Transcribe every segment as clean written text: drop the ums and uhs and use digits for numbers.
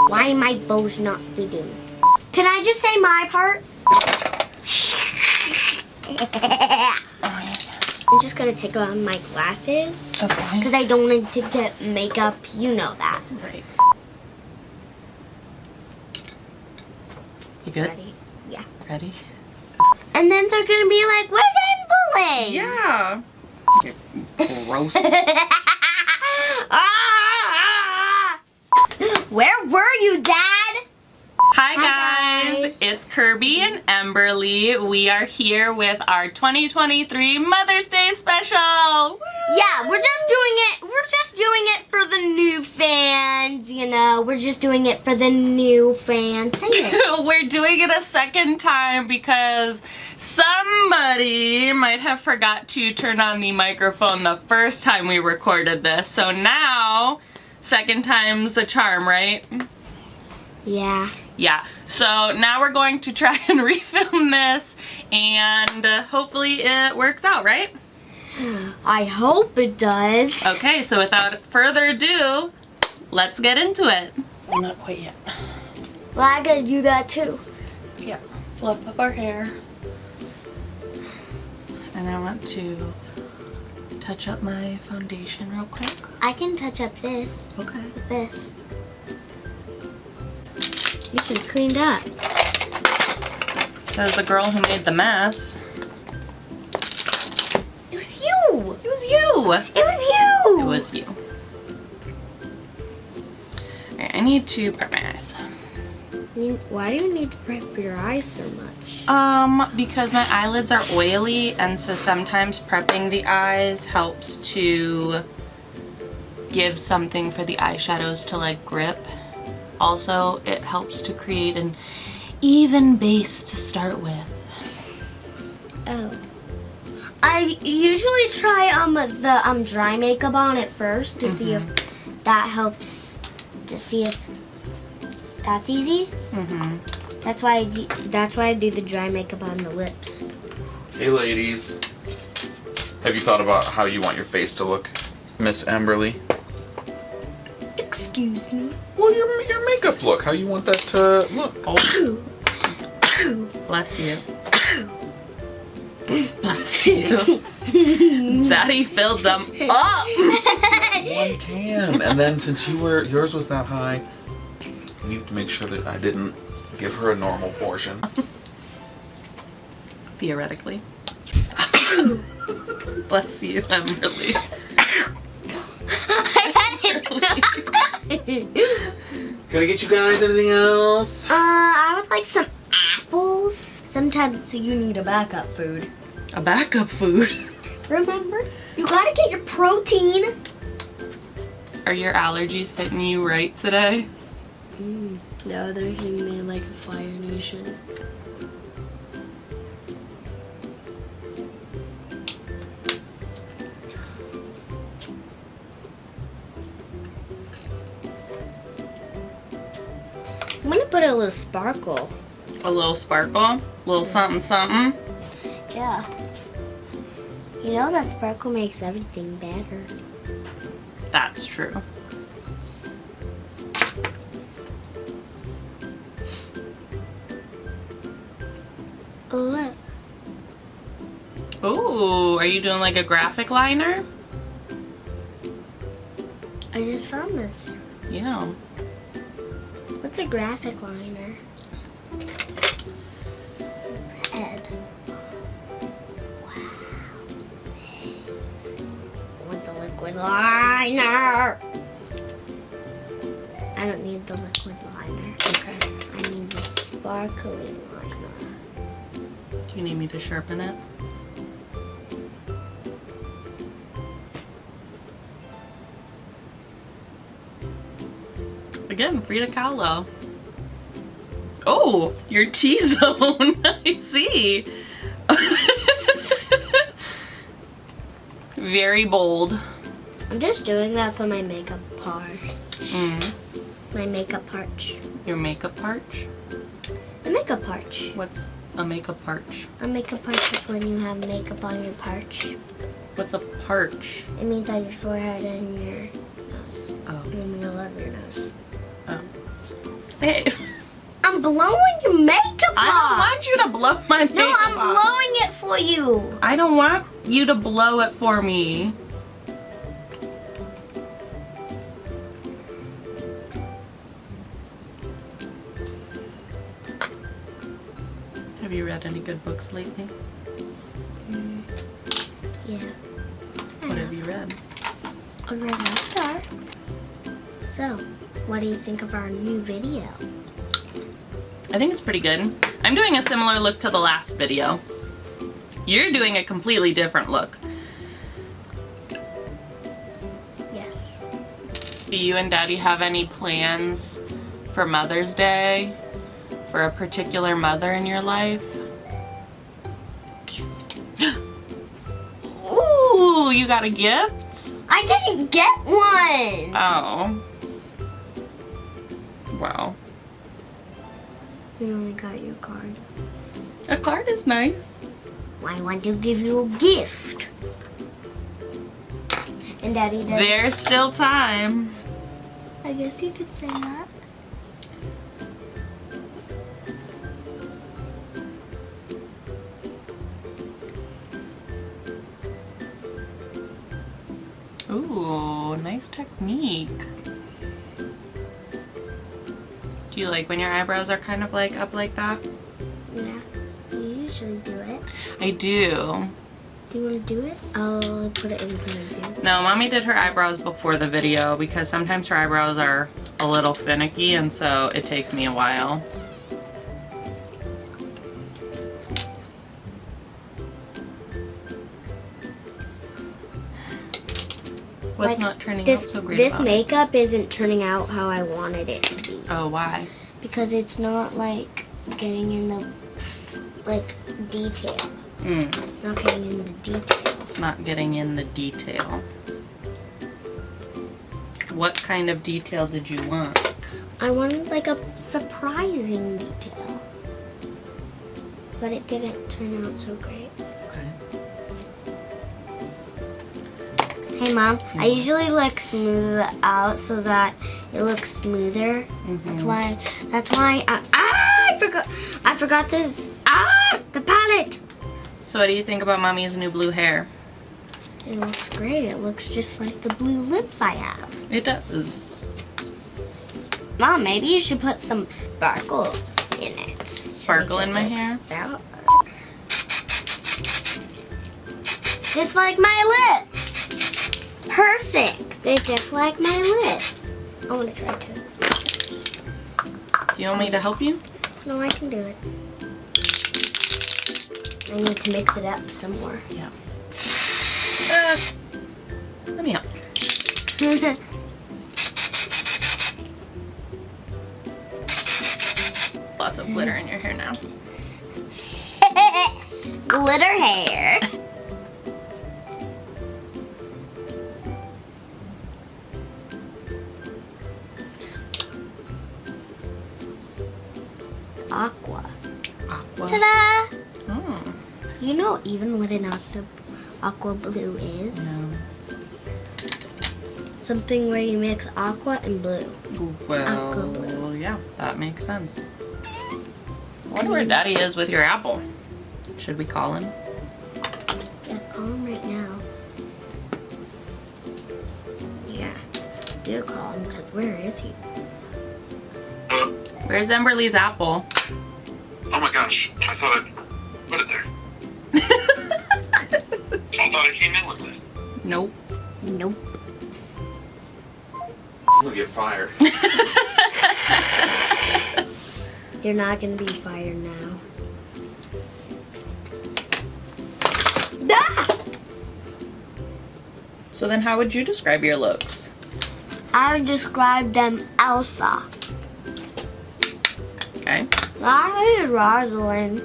Why my bow's not fitting? Can I just say my part? I'm just gonna take off my glasses. Okay. Because I don't want to get makeup. You know that. Right. You good? Ready? Yeah. Ready? And then they're gonna be like, "Where's Emily?" Yeah. Gross. Where were you, Dad? Hi guys. guys, it's Kirby and Emberly. We are here with our 2023 Mother's Day special. Woo! Yeah, we're just doing it for the new fans, you know. We're just doing it for the new fans. Say it. We're doing it a second time because somebody might have forgot to turn on the microphone the first time we recorded this. So now, second time's a charm, right? Yeah. Yeah, so now we're going to try and refilm this, and hopefully it works out, right? I hope it does. Okay, so without further ado, let's get into it. Well, not quite yet. Well, I gotta do that too. Yeah, flip up our hair. And I want to touch up my foundation real quick. I can touch up this Okay. with this. You should have cleaned up. Says the girl who made the mess. It was you! It was you! It was you! It was you. Alright, I need to prep my eyes. Why do you need to prep your eyes so much? Because my eyelids are oily, and so sometimes prepping the eyes helps to give something for the eyeshadows to like grip. Also, it helps to create an even base to start with. Oh. I usually try the dry makeup on it first to see if that helps, to see if that's easy. That's why I do the dry makeup on the lips. Hey ladies, have you thought about how you want your face to look, Miss Emberly? Excuse me. Well, your makeup look, how you want that to look. Oh. Bless you. Bless you. Daddy filled them up. One can, and then since yours was that high, I need to make sure that I didn't give her a normal portion. Theoretically. Bless you, Emberly. Can I get you guys anything else? I would like some apples. Sometimes you need a backup food. A backup food. Remember? You gotta get your protein. Are your allergies hitting you right today? No, they're hitting me like a Fire Nation. I'm gonna put a little sparkle. A little sparkle? A little something something? Yeah. You know that sparkle makes everything better. That's true. Oh, look. Ooh, are you doing like a graphic liner? I just found this. Yeah. What's a graphic liner? Red. Wow. Nice. I want the liquid liner. I don't need the liquid liner. Okay. I need the sparkly liner. Do you need me to sharpen it? Again, Frida Kahlo. Oh, your T-zone. I see. Very bold. I'm just doing that for my makeup part. My makeup parch. Your makeup parch? The makeup parch. What's a makeup parch? A makeup parch is when you have makeup on your parch. What's a parch? It means on your forehead and your nose. Oh. In the middle of your nose. Oh. Babe. I'm blowing your makeup I off. don't want you to blow my makeup No, I'm off. blowing it for you. I don't want you to blow it for me. Have you read any good books lately? Yeah. What have you read? I read Avatar. So, what do you think of our new video? I think it's pretty good. I'm doing a similar look to the last video. You're doing a completely different look. Yes. Do you and Daddy have any plans for Mother's Day? For a particular mother in your life? Gift. Ooh, you got a gift? I didn't get one. Oh. Wow. You only got your card. A card is nice. I want to give you a gift. And Daddy does. There's still time. I guess you could say that. Ooh, nice technique. Do you like when your eyebrows are kind of like up like that? Yeah. You usually do it. I do. Do you want to do it? I'll put it in front of you. No, Mommy did her eyebrows before the video because sometimes her eyebrows are a little finicky and so it takes me a while. What's Like, not turning out This so great this about it? makeup isn't turning out how I wanted it to be. Oh, why? Because it's not like getting in the like detail. Not getting in the detail. It's not getting in the detail. What kind of detail did you want? I wanted like a surprising detail. But it didn't turn out so great. Okay. Hey Mom, I usually like smooth it out so that it looks smoother. That's why I forgot this the palette. So what do you think about Mommy's new blue hair? It looks great. It looks just like the blue lips I have. It does. Mom, maybe you should put some sparkle in it. Sparkle in my hair? Just like my lips. Perfect. They're just like my lips. I want to try too. Do you want me to help you? No, I can do it. I need to mix it up some more. Yeah. Let me help. Lots of glitter in your hair now. Glitter hair. Aqua. Aqua. Ta-da! Oh. You know even what an aqua blue is? No. Something where you mix aqua and blue. Well, Aqua blue. yeah, that makes sense. I wonder where Daddy is with your apple. Should we call him? Yeah, call him right now. Yeah, do call him, because where is he? Where's Emberly's apple? Oh my gosh, I thought I put it there. I thought I came in with it. Nope. Nope. I'm gonna get fired. You're not going to be fired now. Ah! So then how would you describe your looks? I would describe them Elsa. Okay. That is Rosalind.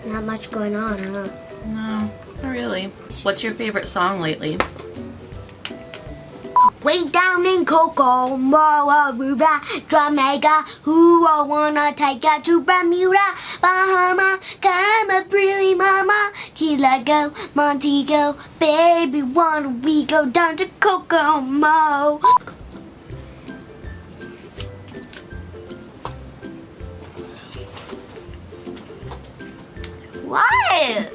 Not much going on, huh? No, not really. What's your favorite song lately? Way down in Kokomo, Aruba, Jamaica, who I wanna take ya to Bermuda, Bahama, Camarillo, Mama, Key Largo, Montego, baby, wanna we go down to Kokomo? What?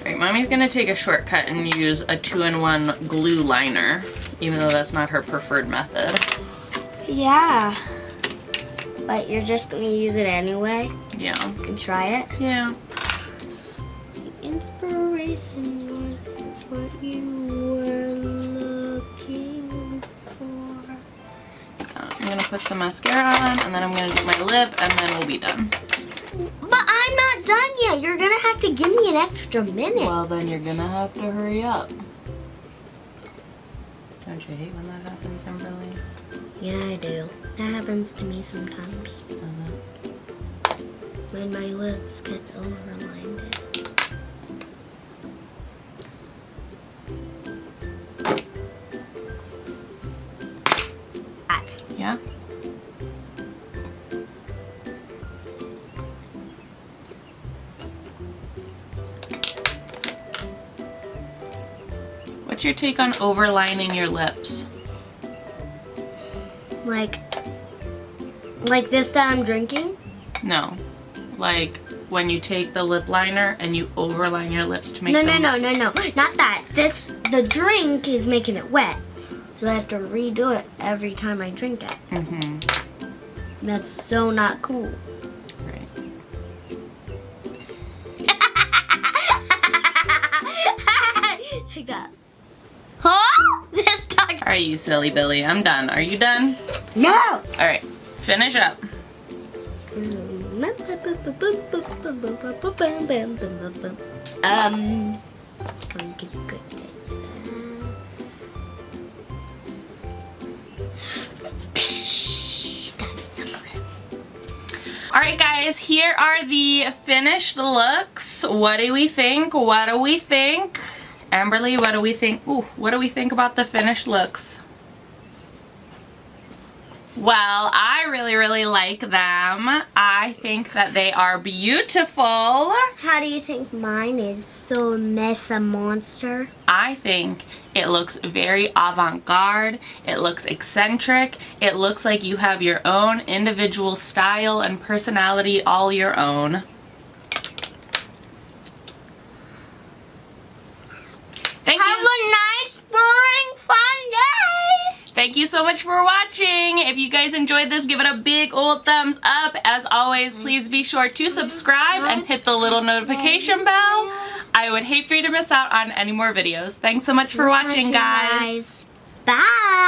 Alright, Mommy's gonna take a shortcut and use a 2-in-1 glue liner, even though that's not her preferred method. Yeah. But you're just gonna use it anyway Yeah. and try it? Yeah. Inspiration was what you were looking for. I'm gonna put some mascara on, and then I'm gonna do my lip, and then we'll be done. But I'm not done yet. You're gonna have to give me an extra minute. Well, then you're gonna have to hurry up. Don't you hate when that happens, Kimberly? Yeah, I do. That happens to me sometimes. When my lips gets overlined. Yeah? What's your take on overlining your lips? Like this that I'm drinking? No. Like when you take the lip liner and you overline your lips to make No, them... no. Not that. The drink is making it wet. So I have to redo it every time I drink it. Mm-hmm. That's so not cool. Right. Take that. Huh? This dog. Alright, you silly Billy. I'm done. Are you done? No! Alright. Finish up. Alright guys, here are the finished looks. What do we think? What do we think? Amberly, what do we think? Ooh, what do we think about the finished looks? Well, I really like them. I think that they are beautiful. How do you think mine is? So a mess, a monster? I think it looks very avant-garde. It looks eccentric. It looks like you have your own individual style and personality all your own. Thank Have you. a nice, boring, fun day! Thank you so much for watching. If you guys enjoyed this, give it a big old thumbs up. As always, please be sure to subscribe and hit the little notification bell. I would hate for you to miss out on any more videos. Thanks so much for watching, guys. Bye!